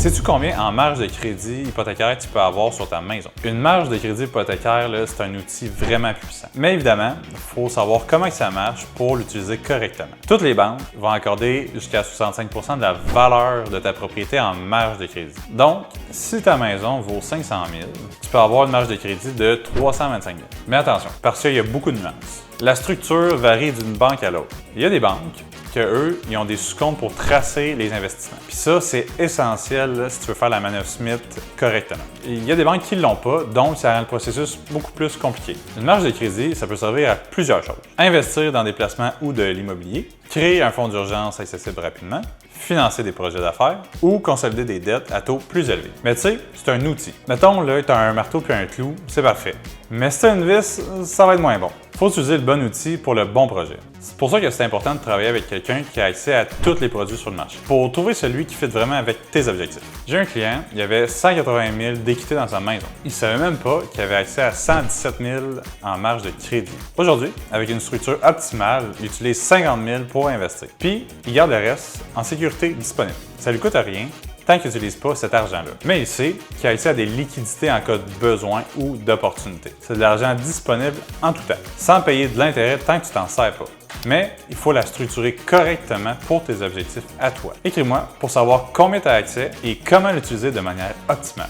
Sais-tu combien en marge de crédit hypothécaire tu peux avoir sur ta maison? Une marge de crédit hypothécaire, c'est un outil vraiment puissant. Mais évidemment, il faut savoir comment ça marche pour l'utiliser correctement. Toutes les banques vont accorder jusqu'à 65 % de la valeur de ta propriété en marge de crédit. Donc, si ta maison vaut 500 000, tu peux avoir une marge de crédit de 325 000. Mais attention, parce qu'il y a beaucoup de nuances. La structure varie d'une banque à l'autre. Il y a des banques qu'eux, ils ont des sous-comptes pour tracer les investissements. Puis ça, c'est essentiel là, si tu veux faire la manœuvre Smith correctement. Il y a des banques qui ne l'ont pas, donc ça rend le processus beaucoup plus compliqué. Une marge de crédit, ça peut servir à plusieurs choses. Investir dans des placements ou de l'immobilier, créer un fonds d'urgence accessible rapidement, financer des projets d'affaires ou consolider des dettes à taux plus élevés. Mais tu sais, c'est un outil. Mettons, là, tu as un marteau puis un clou, c'est parfait. Mais si tu as une vis, ça va être moins bon. Il faut utiliser le bon outil pour le bon projet. C'est pour ça que c'est important de travailler avec quelqu'un qui a accès à tous les produits sur le marché, pour trouver celui qui fit vraiment avec tes objectifs. J'ai un client, il avait 180 000 d'équité dans sa maison. Il ne savait même pas qu'il avait accès à 117 000 en marge de crédit. Aujourd'hui, avec une structure optimale, il utilise 50 000 pour investir. Puis, il garde le reste en sécurité disponible. Ça ne lui coûte rien tant qu'il n'utilise pas cet argent-là. Mais il sait qu'il a accès à des liquidités en cas de besoin ou d'opportunité. C'est de l'argent disponible en tout temps, sans payer de l'intérêt tant que tu t'en sers pas. Mais il faut la structurer correctement pour tes objectifs à toi. Écris-moi pour savoir combien tu as accès et comment l'utiliser de manière optimale.